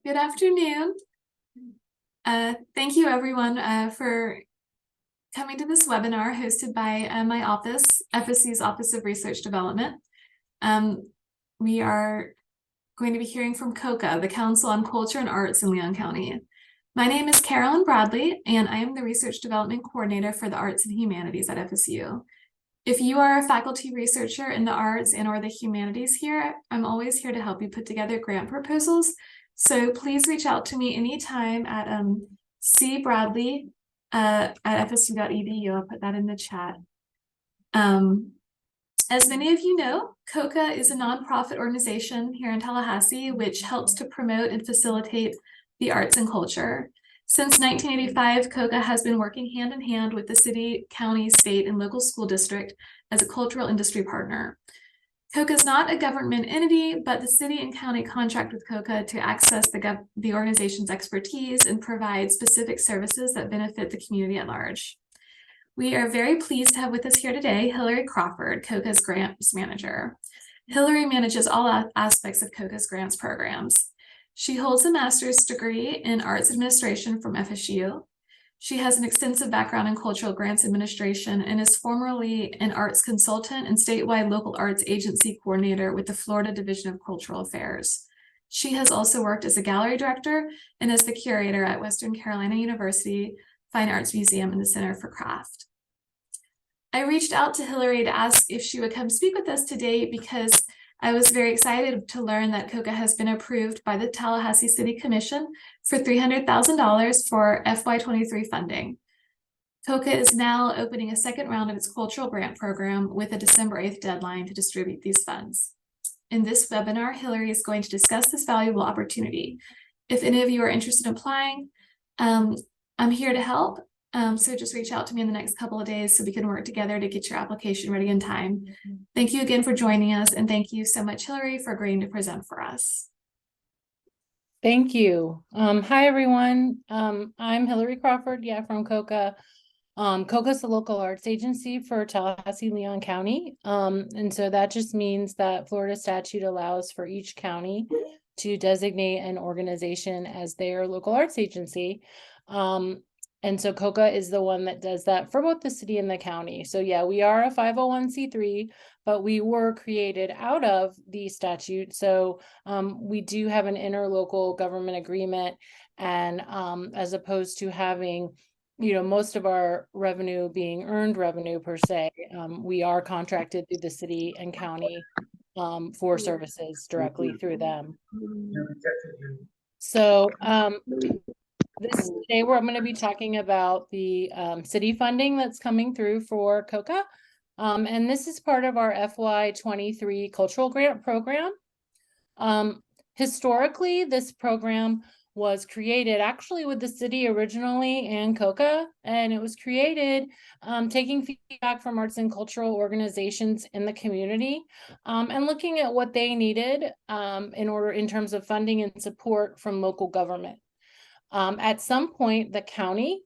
Good afternoon. Thank you everyone for coming to this webinar hosted by my office, FSU's Office of Research Development. We are going to be hearing from COCA, the Council on Culture and Arts in Leon County. My name is Carolyn Bradley, and I am the Research Development Coordinator for the Arts and Humanities at FSU. If you are a faculty researcher in the arts and or the humanities here, I'm always here to help you put together grant proposals. So please reach out to me anytime at cbradley at fsu.edu. I'll put that in the chat. As many of you know, COCA is a nonprofit organization here in Tallahassee, which helps to promote and facilitate the arts and culture. Since 1985, COCA has been working hand in hand with the city, county, state, and local school district as a cultural industry partner. COCA is not a government entity, but the city and county contract with COCA to access the organization's expertise and provide specific services that benefit the community at large. We are very pleased to have with us here today Hillary Crawford, COCA's Grants Manager. Hillary manages all aspects of COCA's grants programs. She holds a master's degree in arts administration from FSU. She has an extensive background in cultural grants administration and is formerly an arts consultant and statewide local arts agency coordinator with the Florida Division of Cultural Affairs. She has also worked as a gallery director and as the curator at Western Carolina University Fine Arts Museum and the Center for Craft. I reached out to Hillary to ask if she would come speak with us today because I was very excited to learn that COCA has been approved by the Tallahassee City Commission for $300,000 for FY23 funding. COCA is now opening a second round of its cultural grant program with a December 8th deadline to distribute these funds. In this webinar, Hillary is going to discuss this valuable opportunity. If any of you are interested in applying, I'm here to help. So just reach out to me in the next couple of days so we can work together to get your application ready in time. Thank you again for joining us, and thank you so much, Hillary, for agreeing to present for us. Thank you. Hi, everyone. I'm Hillary Crawford, from COCA. COCA is the local arts agency for Tallahassee, Leon County. And so that just means that Florida statute allows for each county to designate an organization as their local arts agency. And so COCA is the one that does that for both the city and the county. So we are a 501c3, but we were created out of the statute. So we do have an interlocal government agreement, and as opposed to having most of our revenue being earned revenue per se, we are contracted through the city and county for services directly through them. So today I'm going to be talking about the city funding that's coming through for COCA. And this is part of our FY23 cultural grant program. Historically, this program was created actually with the city originally and COCA, and it was created taking feedback from arts and cultural organizations in the community and looking at what they needed in terms of funding and support from local government. At some point, the county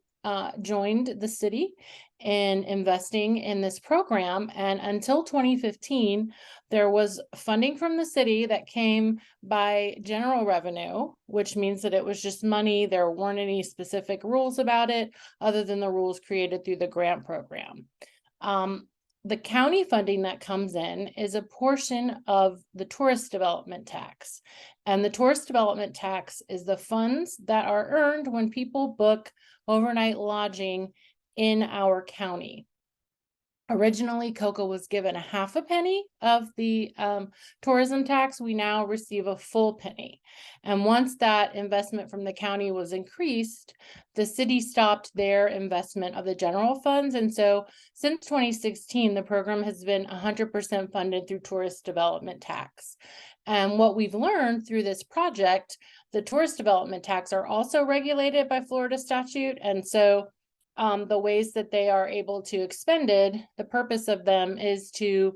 joined the city in investing in this program, and until 2015, there was funding from the city that came by general revenue, which means that it was just money. There weren't any specific rules about it other than the rules created through the grant program. The county funding that comes in is a portion of the tourist development tax. And the tourist development tax is the funds that are earned when people book overnight lodging in our county. Originally, COCA was given a half a penny of the tourism tax. We now receive a full penny. And once that investment from the county was increased, the city stopped their investment of the general funds. And so since 2016, the program has been 100% funded through tourist development tax. And what we've learned through this project, the tourist development tax are also regulated by Florida statute. And so the ways that they are able to expended, the purpose of them is to,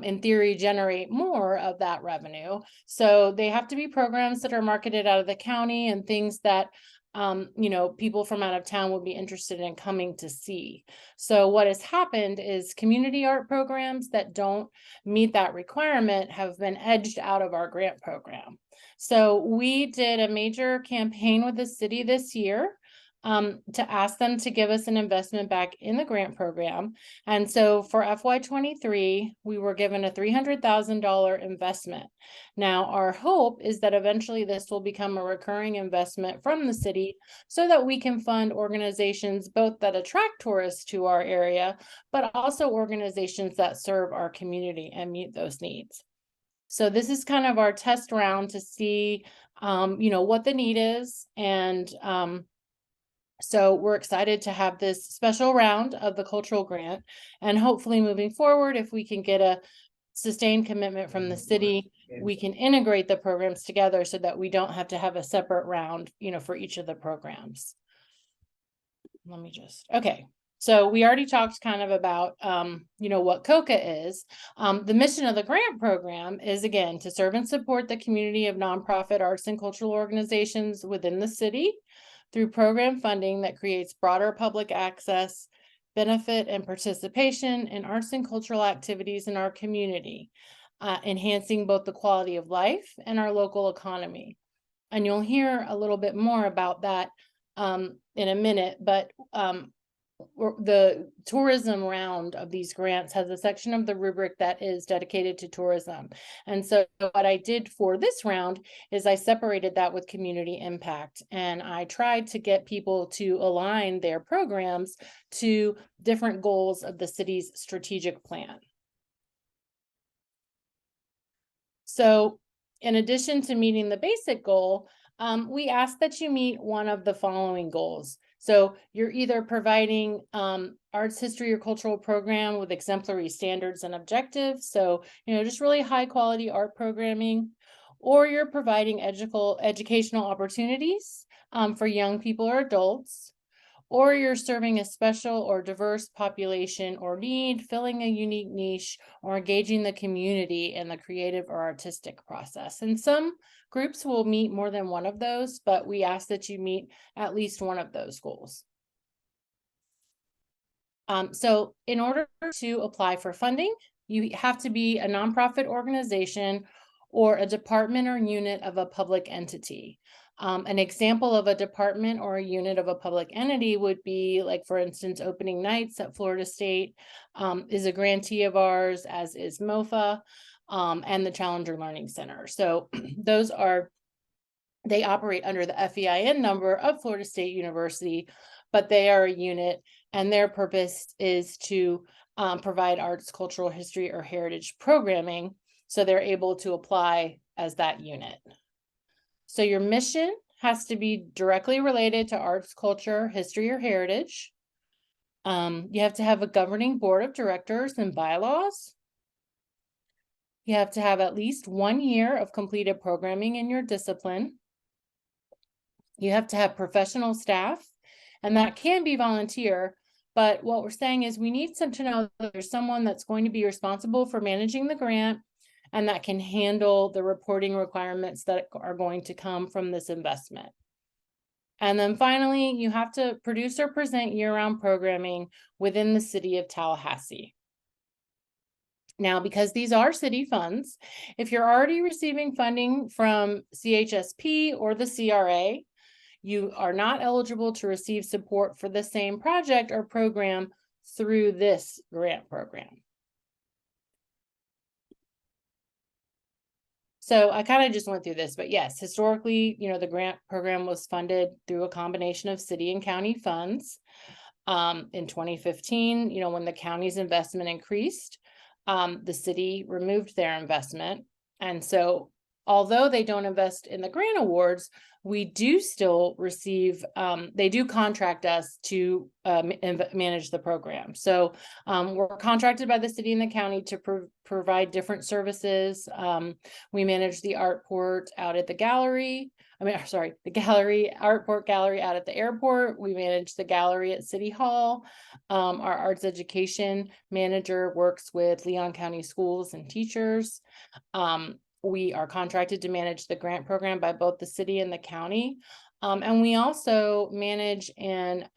in theory, generate more of that revenue. So they have to be programs that are marketed out of the county and things that people from out of town would be interested in coming to see. So what has happened is community art programs that don't meet that requirement have been edged out of our grant program. So we did a major campaign with the city this year to ask them to give us an investment back in the grant program. And so for FY23, we were given a $300,000 investment. Now, our hope is that eventually this will become a recurring investment from the city so that we can fund organizations both that attract tourists to our area, but also organizations that serve our community and meet those needs. So this is kind of our test round to see, what the need is. And so we're excited to have this special round of the cultural grant, and hopefully moving forward, if we can get a sustained commitment from the city, we can integrate the programs together so that we don't have to have a separate round, for each of the programs. Okay. So we already talked kind of about, what COCA is. The mission of the grant program is, again, to serve and support the community of nonprofit arts and cultural organizations within the city through program funding that creates broader public access, benefit, and participation in arts and cultural activities in our community, enhancing both the quality of life and our local economy. And you'll hear a little bit more about that in a minute, but the tourism round of these grants has a section of the rubric that is dedicated to tourism. And so what I did for this round is I separated that with community impact, and I tried to get people to align their programs to different goals of the city's strategic plan. So in addition to meeting the basic goal, we ask that you meet one of the following goals. So you're either providing arts, history, or cultural program with exemplary standards and objectives. So, just really high quality art programming, or you're providing educational opportunities for young people or adults, or you're serving a special or diverse population or need, filling a unique niche, or engaging the community in the creative or artistic process. And some groups will meet more than one of those, but we ask that you meet at least one of those goals. So in order to apply for funding, you have to be a nonprofit organization or a department or unit of a public entity. An example of a department or a unit of a public entity would be, like, for instance, opening nights at Florida State is a grantee of ours, as is MOFA, and the Challenger Learning Center. So they operate under the FEIN number of Florida State University, but they are a unit, and their purpose is to provide arts, cultural, history, or heritage programming. So they're able to apply as that unit. So your mission has to be directly related to arts, culture, history, or heritage. You have to have a governing board of directors and bylaws. You have to have at least 1 year of completed programming in your discipline. You have to have professional staff, and that can be volunteer. But what we're saying is we need to know that there's someone that's going to be responsible for managing the grant and that can handle the reporting requirements that are going to come from this investment. And then finally, you have to produce or present year-round programming within the city of Tallahassee. Now, because these are city funds, if you're already receiving funding from CHSP or the CRA, you are not eligible to receive support for the same project or program through this grant program. So I kind of just went through this, but yes, historically, the grant program was funded through a combination of city and county funds. In 2015, when the county's investment increased, the city removed their investment. And so although they don't invest in the grant awards, we do still receive, they do contract us to manage the program. So we're contracted by the city and the county to provide different services. We manage the art port out at the gallery. The art port gallery out at the airport. We manage the gallery at City Hall. Our arts education manager works with Leon County schools and teachers. we are contracted to manage the grant program by both the city and the county. And we also manage and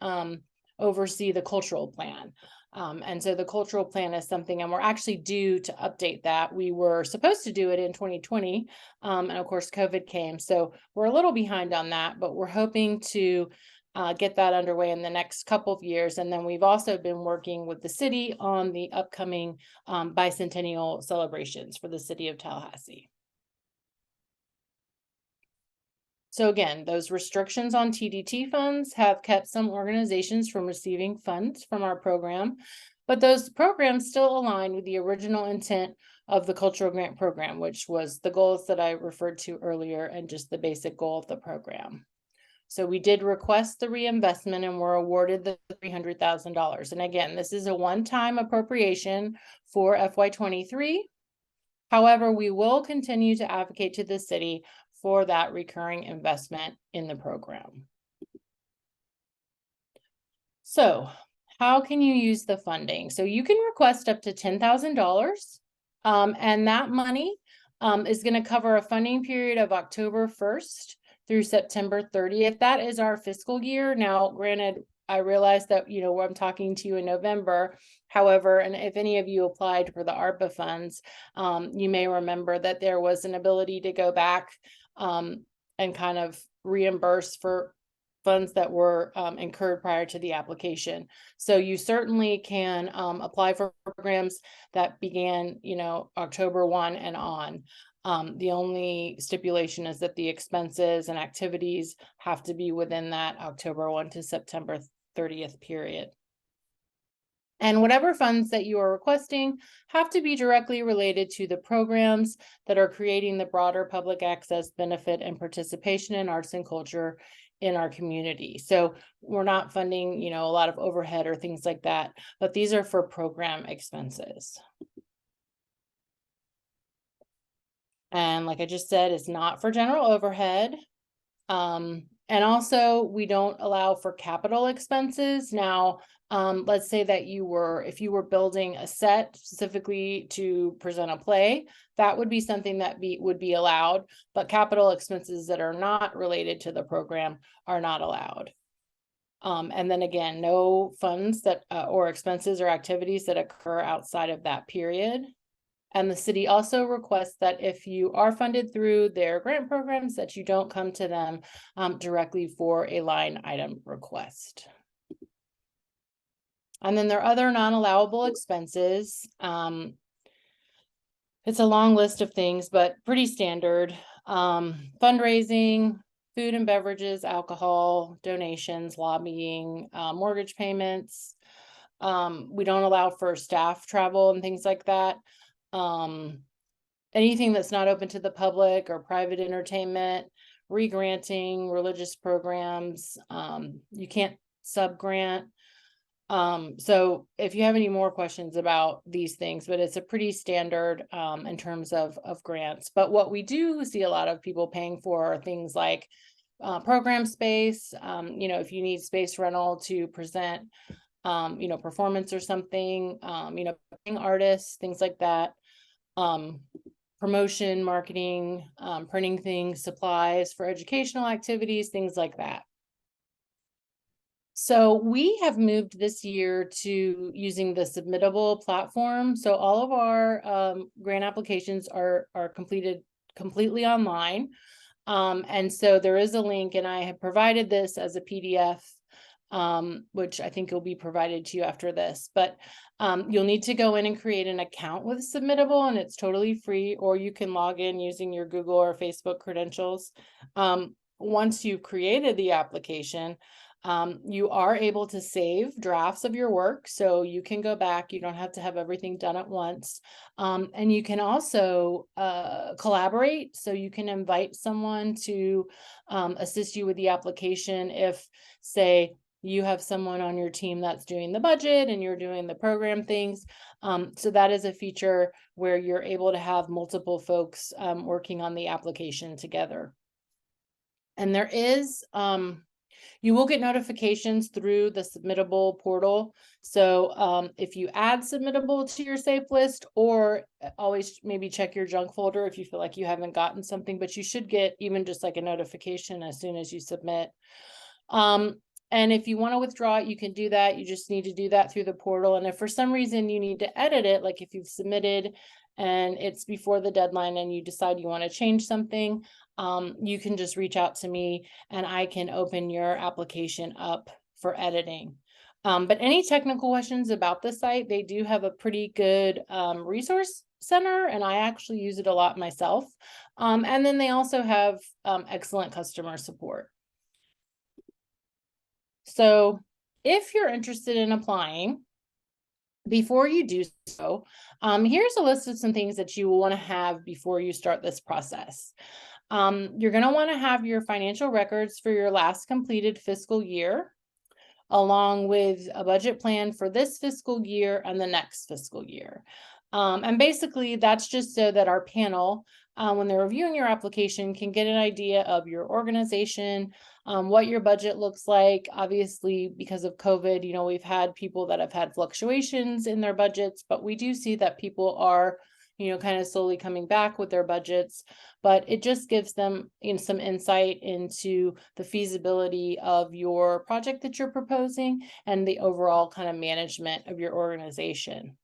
oversee the cultural plan. And so the cultural plan is something, and we're actually due to update that. We were supposed to do it in 2020, and of course COVID came. So we're a little behind on that, but we're hoping to get that underway in the next couple of years. And then we've also been working with the city on the upcoming bicentennial celebrations for the city of Tallahassee. So again, those restrictions on TDT funds have kept some organizations from receiving funds from our program, but those programs still align with the original intent of the cultural grant program, which was the goals that I referred to earlier and just the basic goal of the program. So we did request the reinvestment and were awarded the $300,000. And again, this is a one-time appropriation for FY23. However, we will continue to advocate to the city for that recurring investment in the program. So how can you use the funding? So you can request up to $10,000, and that money is going to cover a funding period of October 1st through September 30th. That is our fiscal year. Now, granted, I realize that, I'm talking to you in November. However, and if any of you applied for the ARPA funds, you may remember that there was an ability to go back and kind of reimburse for funds that were incurred prior to the application. So you certainly can apply for programs that began, October 1 and on. The only stipulation is that the expenses and activities have to be within that October 1 to September 30th period. And whatever funds that you are requesting have to be directly related to the programs that are creating the broader public access, benefit, and participation in arts and culture in our community. So we're not funding, a lot of overhead or things like that, but these are for program expenses. And like I just said, it's not for general overhead. And also we don't allow for capital expenses. Now, let's say that if you were building a set specifically to present a play, that would be something that would be allowed, but capital expenses that are not related to the program are not allowed. And then again, no funds that or expenses or activities that occur outside of that period. And the city also requests that if you are funded through their grant programs, that you don't come to them directly for a line item request. And then there are other non-allowable expenses. It's a long list of things, but pretty standard. Fundraising, food and beverages, alcohol, donations, lobbying, mortgage payments. We don't allow for staff travel and things like that. Anything that's not open to the public or private entertainment, re-granting, religious programs, you can't sub-grant. So if you have any more questions about these things, but it's a pretty standard in terms of grants. But what we do see a lot of people paying for are things like program space, if you need space rental to present performance or something, artists, things like that. Promotion, marketing, printing things, supplies for educational activities, things like that. So we have moved this year to using the submittable platform. So all of our grant applications are completed completely online. And so there is a link, and I have provided this as a PDF, which I think will be provided to you after this, but you'll need to go in and create an account with Submittable, and it's totally free, or you can log in using your Google or Facebook credentials. Once you've created the application, you are able to save drafts of your work, so you can go back. You don't have to have everything done at once. And you can also collaborate, so you can invite someone to assist you with the application if, say, you have someone on your team that's doing the budget and you're doing the program things. So that is a feature where you're able to have multiple folks working on the application together. And there is You will get notifications through the submittable portal. So if you add submittable to your safe list, or always maybe check your junk folder if you feel like you haven't gotten something, but you should get even just like a notification as soon as you submit. And if you want to withdraw it, you can do that. You just need to do that through the portal. And if for some reason you need to edit it, like if you've submitted and it's before the deadline and you decide you want to change something, you can just reach out to me and I can open your application up for editing. But any technical questions about the site, they do have a pretty good resource center, and I actually use it a lot myself. And then they also have excellent customer support. So if you're interested in applying, before you do so, here's a list of some things that you will want to have before you start this process. You're going to want to have your financial records for your last completed fiscal year, along with a budget plan for this fiscal year and the next fiscal year. And basically, that's just so that our panel, when they're reviewing your application, can get an idea of your organization, what your budget looks like. Obviously, because of COVID, you know, we've had people that have had fluctuations in their budgets, but we do see that people are, you know, kind of slowly coming back with their budgets, but it just gives them, you know, some insight into the feasibility of your project that you're proposing and the overall kind of management of your organization.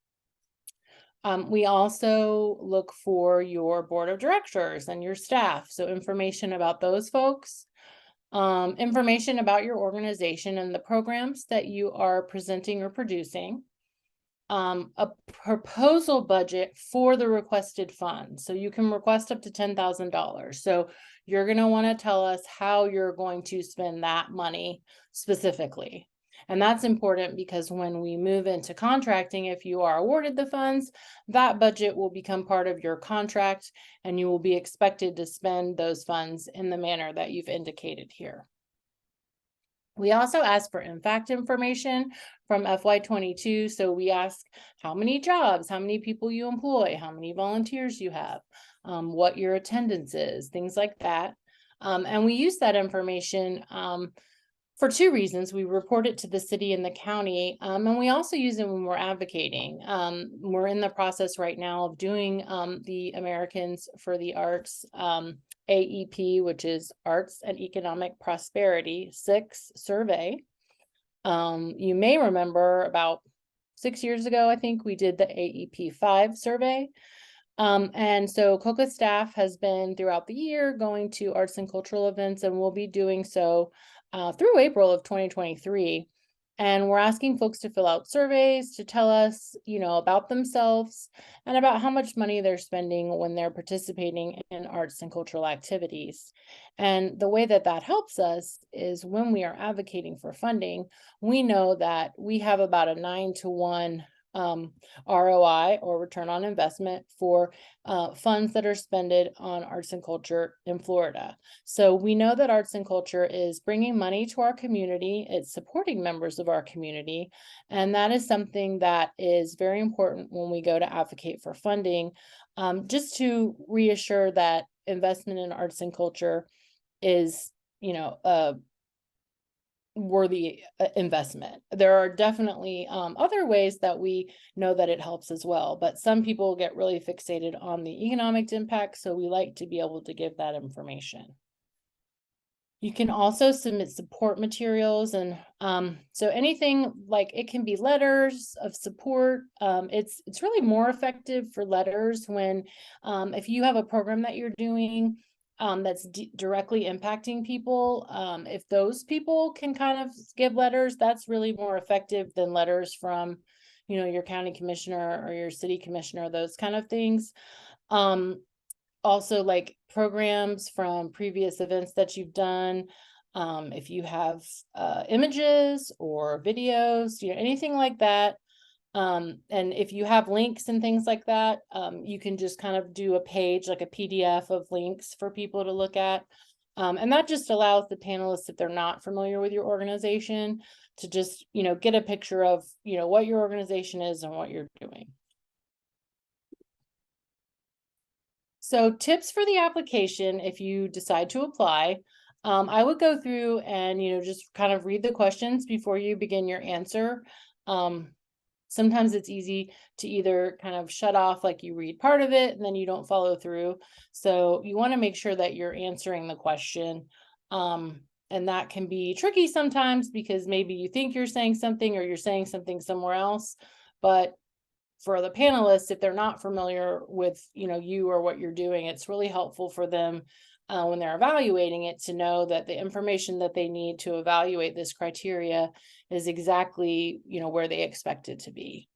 We also look for your board of directors and your staff. So information about those folks, information about your organization and the programs that you are presenting or producing, a proposal budget for the requested funds. So you can request up to $10,000. So you're going to want to tell us how you're going to spend that money specifically. And that's important because when we move into contracting, if you are awarded the funds, that budget will become part of your contract and you will be expected to spend those funds in the manner that you've indicated here. We also ask for impact information from FY22. So we ask how many jobs, how many people you employ, how many volunteers you have, what your attendance is, things like that. And we use that information for two reasons. We report it to the city and the county, and we also use it when we're advocating. We're in the process right now of doing the Americans for the Arts AEP, which is Arts and Economic Prosperity 6 survey. You may remember about 6 years ago, I think we did the AEP 5 survey. And so COCA staff has been throughout the year going to arts and cultural events, and we'll be doing so through April of 2023. And we're asking folks to fill out surveys to tell us, you know, about themselves and about how much money they're spending when they're participating in arts and cultural activities. And the way that that helps us is when we are advocating for funding, we know that we have about a 9-to-1 ROI, or return on investment, for funds that are spent on arts and culture in Florida. So we know that arts and culture is bringing money to our community, it's supporting members of our community, and that is something that is very important when we go to advocate for funding, just to reassure that investment in arts and culture is, you know, a worthy investment. There are definitely other ways that we know that it helps as well, but some people get really fixated on the economic impact, so we like to be able to give that information. You can also submit support materials, and so anything, like, it can be letters of support. It's really more effective for letters when if you have a program that you're doing that's directly impacting people. If those people can kind of give letters, that's really more effective than letters from, you know, your county commissioner or your city commissioner, those kind of things. Also, like programs from previous events that you've done. If you have images or videos, you know, anything like that. And if you have links and things like that, you can just kind of do a page, like a PDF of links for people to look at. And that just allows the panelists, if they're not familiar with your organization, to just, you know, get a picture of, you know, what your organization is and what you're doing. So tips for the application, if you decide to apply. I would go through and, just kind of read the questions before you begin your answer. Sometimes it's easy to either kind of shut off, like you read part of it and then you don't follow through. So you want to make sure that you're answering the question. And that can be tricky sometimes because maybe you think you're saying something or you're saying something somewhere else. But for the panelists, if they're not familiar with, you or what you're doing, it's really helpful for them when they're evaluating it to know that the information that they need to evaluate this criteria is exactly, where they expect it to be.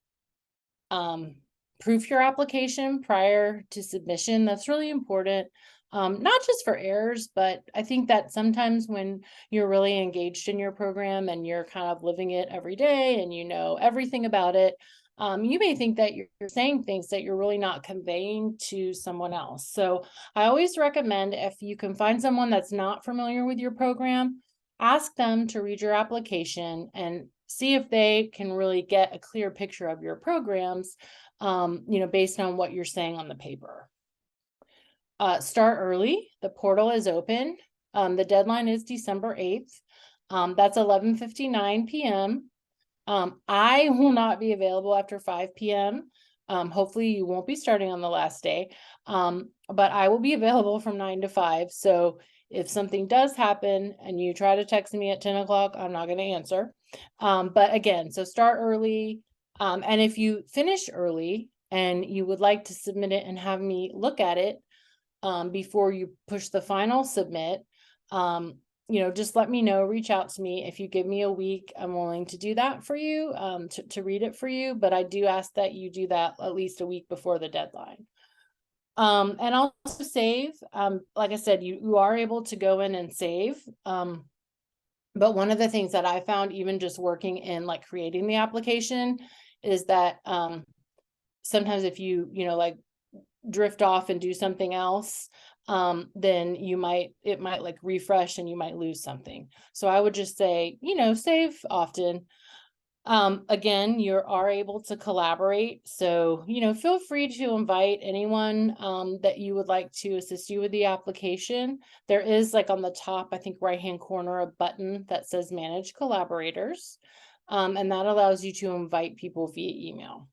Proof your application prior to submission. That's really important. Not just for errors, but I think that sometimes when you're really engaged in your program and you're kind of living it every day and you know everything about it, you may think that you're saying things that you're really not conveying to someone else. So I always recommend, if you can find someone that's not familiar with your program, ask them to read your application and see if they can really get a clear picture of your programs, based on what you're saying on the paper. Start early. The portal is open. The deadline is December 8th. That's 11:59 p.m. I will not be available after 5 p.m. Hopefully you won't be starting on the last day, but I will be available from 9 to 5. So if something does happen and you try to text me at 10 o'clock, I'm not going to answer. But again, so start early. And if you finish early and you would like to submit it and have me look at it before you push the final submit, just let me know, reach out to me. If you give me a week, I'm willing to do that for you, to read it for you. But I do ask that you do that at least a week before the deadline. And also save. Like I said, you are able to go in and save. But one of the things that I found, even just working in like creating the application, is that sometimes if you, like drift off and do something else, then it might like refresh and you might lose something. So I would just say, save often. Again, you are able to collaborate. So, feel free to invite anyone that you would like to assist you with the application. There is, like on the top, I think right-hand corner, a button that says Manage Collaborators. And that allows you to invite people via email.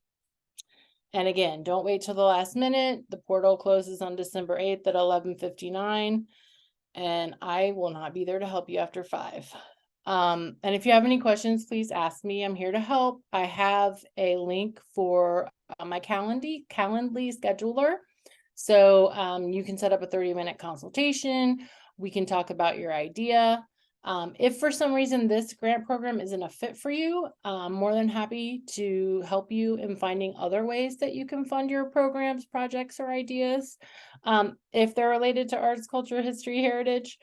And again, don't wait till the last minute. The portal closes on December 8th at 11:59, and I will not be there to help you after 5. And if you have any questions, please ask me. I'm here to help. I have a link for my Calendly scheduler. So you can set up a 30-minute consultation. We can talk about your idea. If for some reason this grant program isn't a fit for you, I'm more than happy to help you in finding other ways that you can fund your programs, projects, or ideas. If they're related to arts, culture, history, heritage,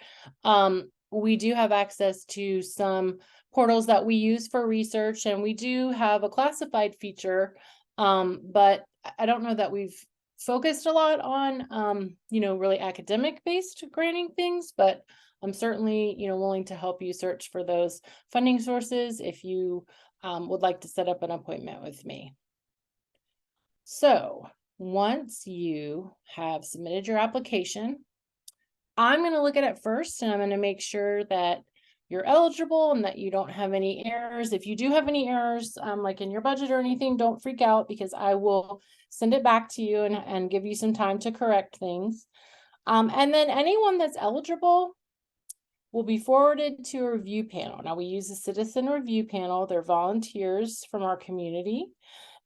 we do have access to some portals that we use for research, and we do have a classified feature, but I don't know that we've focused a lot on, really academic-based granting things, but I'm certainly, willing to help you search for those funding sources if you would like to set up an appointment with me. So once you have submitted your application, I'm going to look at it first, and I'm going to make sure that you're eligible and that you don't have any errors. If you do have any errors, like in your budget or anything, don't freak out, because I will send it back to you and give you some time to correct things. And then anyone that's eligible will be forwarded to a review panel. Now, we use a citizen review panel. They're volunteers from our community.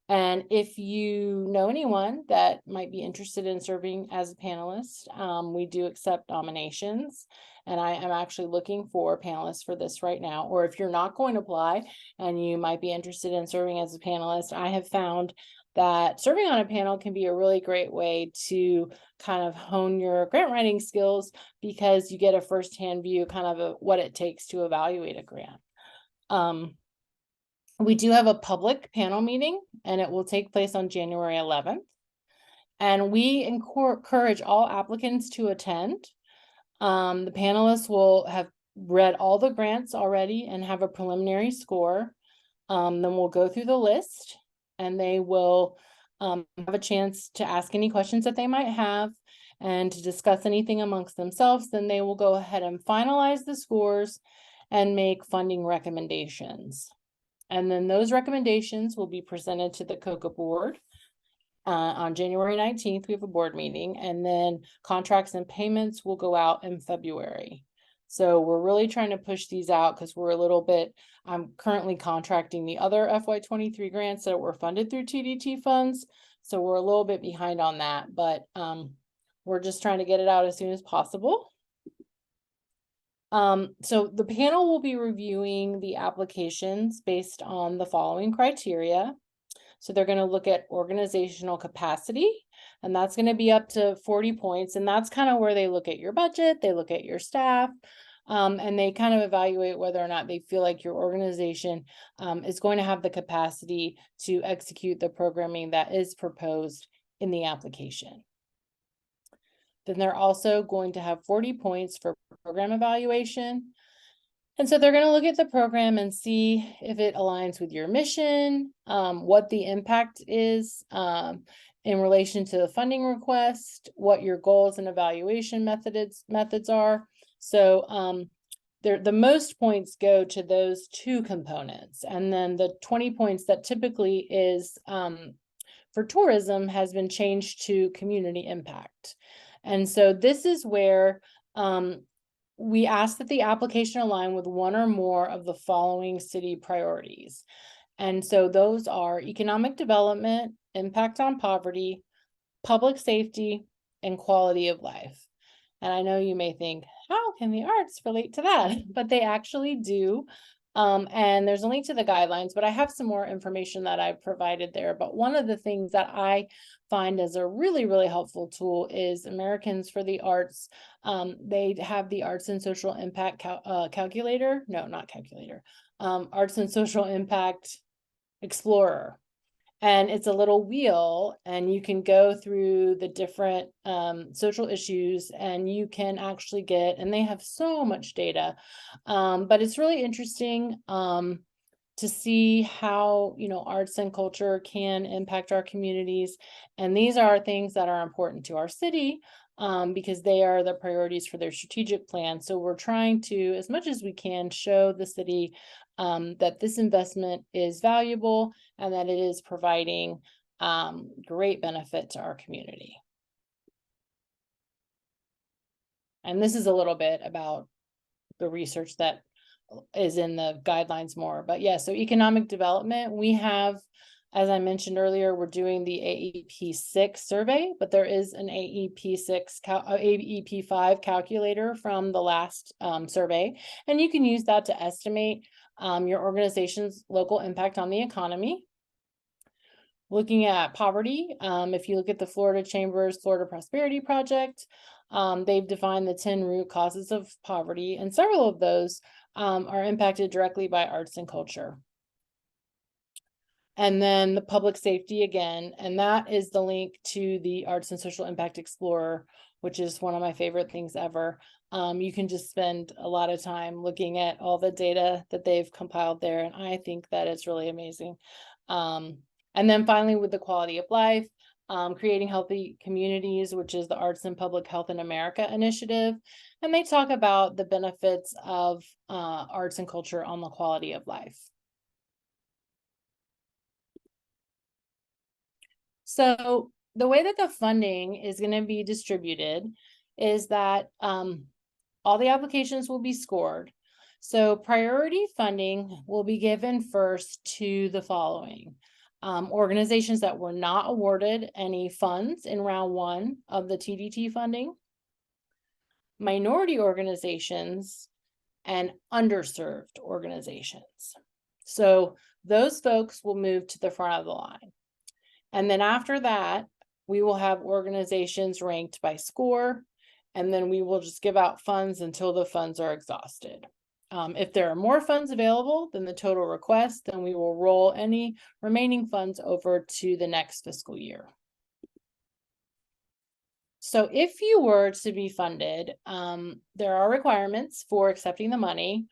And if you know anyone that might be interested in serving as a panelist, we do accept nominations. And I am actually looking for panelists for this right now. Or if you're not going to apply and you might be interested in serving as a panelist, I have found that serving on a panel can be a really great way to kind of hone your grant writing skills, because you get a firsthand view kind of what it takes to evaluate a grant. We do have a public panel meeting, and it will take place on January 11th. And we encourage all applicants to attend. The panelists will have read all the grants already and have a preliminary score. Then we'll go through the list, and they will have a chance to ask any questions that they might have. and to discuss anything amongst themselves. Then they will go ahead and finalize the scores and make funding recommendations. And then those recommendations will be presented to the COCA board. On January 19th, we have a board meeting, and then contracts and payments will go out in February. So we're really trying to push these out because we're a little bit, I'm currently contracting the other FY23 grants that were funded through TDT funds. So we're a little bit behind on that, but we're just trying to get it out as soon as possible. So the panel will be reviewing the applications based on the following criteria. So they're going to look at organizational capacity, and that's going to be up to 40 points. And that's kind of where they look at your budget, they look at your staff, and they kind of evaluate whether or not they feel like your organization is going to have the capacity to execute the programming that is proposed in the application. Then they're also going to have 40 points for program evaluation. And so they're going to look at the program and see if it aligns with your mission, what the impact is in relation to the funding request, what your goals and evaluation methods are. So the most points go to those two components. And then the 20 points that typically is for tourism has been changed to community impact. And so this is where we ask that the application align with one or more of the following city priorities. And so those are economic development, impact on poverty, public safety, and quality of life. And I know you may think, how can the arts relate to that? But they actually do. And there's a link to the guidelines, but I have some more information that I've provided there. But one of the things that I find as a really, really helpful tool is Americans for the Arts. They have the Arts and Social Impact calculator. No, not calculator. Arts and Social Impact Explorer. And it's a little wheel, and you can go through the different social issues, and you can actually get, and they have so much data, but it's really interesting to see how, you know, arts and culture can impact our communities. And these are things that are important to our city because they are the priorities for their strategic plan. So we're trying to, as much as we can, show the city that this investment is valuable and that it is providing great benefit to our community. And this is a little bit about the research that is in the guidelines more, but yeah, so economic development, we have, as I mentioned earlier, we're doing the AEP6 survey, but there is an AEP5 calculator from the last survey, and you can use that to estimate your organization's local impact on the economy. Looking at poverty, if you look at the Florida Chamber's Florida Prosperity Project, they've defined the 10 root causes of poverty, and several of those are impacted directly by arts and culture. And then the public safety again, and that is the link to the Arts and Social Impact Explorer, which is one of my favorite things ever. You can just spend a lot of time looking at all the data that they've compiled there, and I think that it's really amazing. And then finally, with the quality of life, creating healthy communities, which is the Arts and Public Health in America initiative. And they talk about the benefits of arts and culture on the quality of life. So the way that the funding is going to be distributed is that all the applications will be scored. So priority funding will be given first to the following. Organizations that were not awarded any funds in round one of the TDT funding, minority organizations, and underserved organizations. So those folks will move to the front of the line. And then after that, we will have organizations ranked by score, and then we will just give out funds until the funds are exhausted. If there are more funds available than the total request, then we will roll any remaining funds over to the next fiscal year. So if you were to be funded, there are requirements for accepting the money.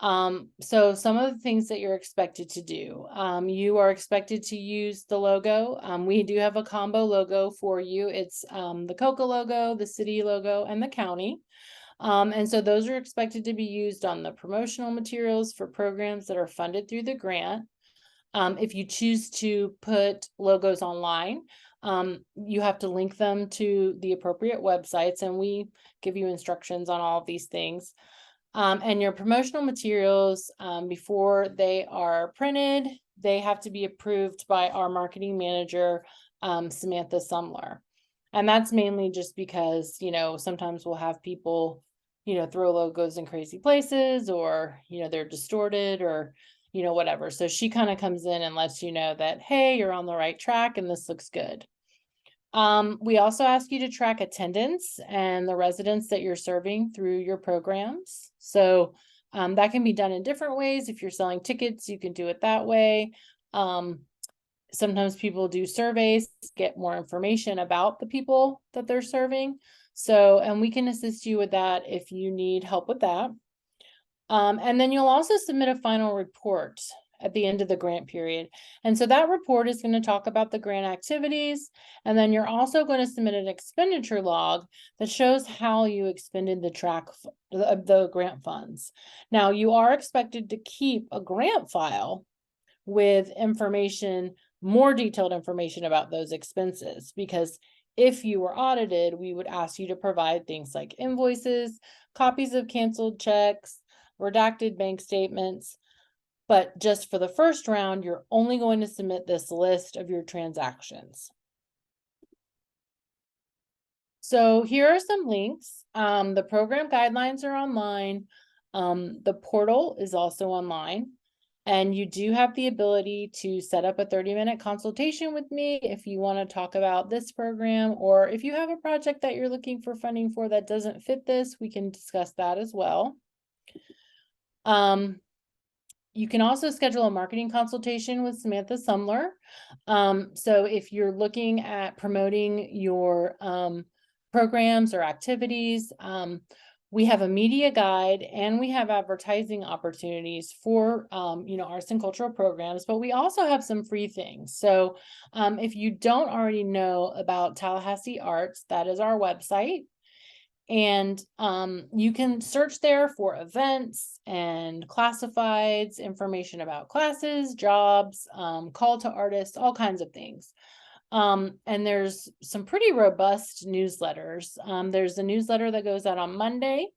So some of the things that you're expected to do, you are expected to use the logo. We do have a combo logo for you. It's the COCA logo, the city logo, and the county. And so those are expected to be used on the promotional materials for programs that are funded through the grant. If you choose to put logos online, you have to link them to the appropriate websites, and we give you instructions on all of these things. And your promotional materials, before they are printed, they have to be approved by our marketing manager, Samantha Sumler. And that's mainly just because, you know, sometimes we'll have people, you know, throw logos in crazy places, or, you know, they're distorted, or, you know, whatever. So she kind of comes in and lets you know that, hey, you're on the right track and this looks good. We also ask you to track attendance and the residents that you're serving through your programs. So that can be done in different ways. If you're selling tickets, you can do it that way. Sometimes people do surveys, get more information about the people that they're serving. So, and we can assist you with that if you need help with that. And then you'll also submit a final report at the end of the grant period. And so that report is going to talk about the grant activities. And then you're also going to submit an expenditure log that shows how you expended the grant funds. Now, you are expected to keep a grant file with information, more detailed information about those expenses, because if you were audited, we would ask you to provide things like invoices, copies of canceled checks, redacted bank statements. But just for the first round, you're only going to submit this list of your transactions. So here are some links. The program guidelines are online. The portal is also online. And you do have the ability to set up a 30-minute consultation with me if you want to talk about this program, or if you have a project that you're looking for funding for that doesn't fit this, we can discuss that as well. You can also schedule a marketing consultation with Samantha Sumler. So if you're looking at promoting your programs or activities, we have a media guide and we have advertising opportunities for you know, arts and cultural programs, but we also have some free things. So if you don't already know about Tallahassee Arts, that is our website. And you can search there for events and classifieds, information about classes, jobs, call to artists, all kinds of things. And there's some pretty robust newsletters. There's a newsletter that goes out on Monday,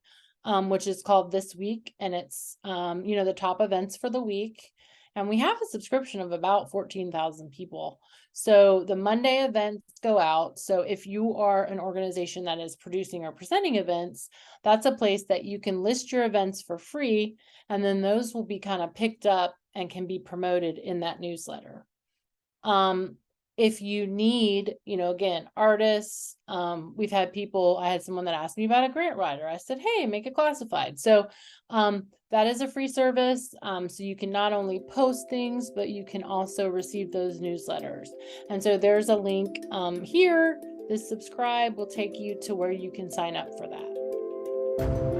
which is called This Week, and it's you know, the top events for the week. And we have a subscription of about 14,000 people. So the Monday events go out. So if you are an organization that is producing or presenting events, that's a place that you can list your events for free. And then those will be kind of picked up and can be promoted in that newsletter. If you need, you know, again, artists, we've had people, I had someone that asked me about a grant writer. I said, hey, make it classified. So that is a free service. So you can not only post things, but you can also receive those newsletters. And so there's a link here. This subscribe will take you to where you can sign up for that.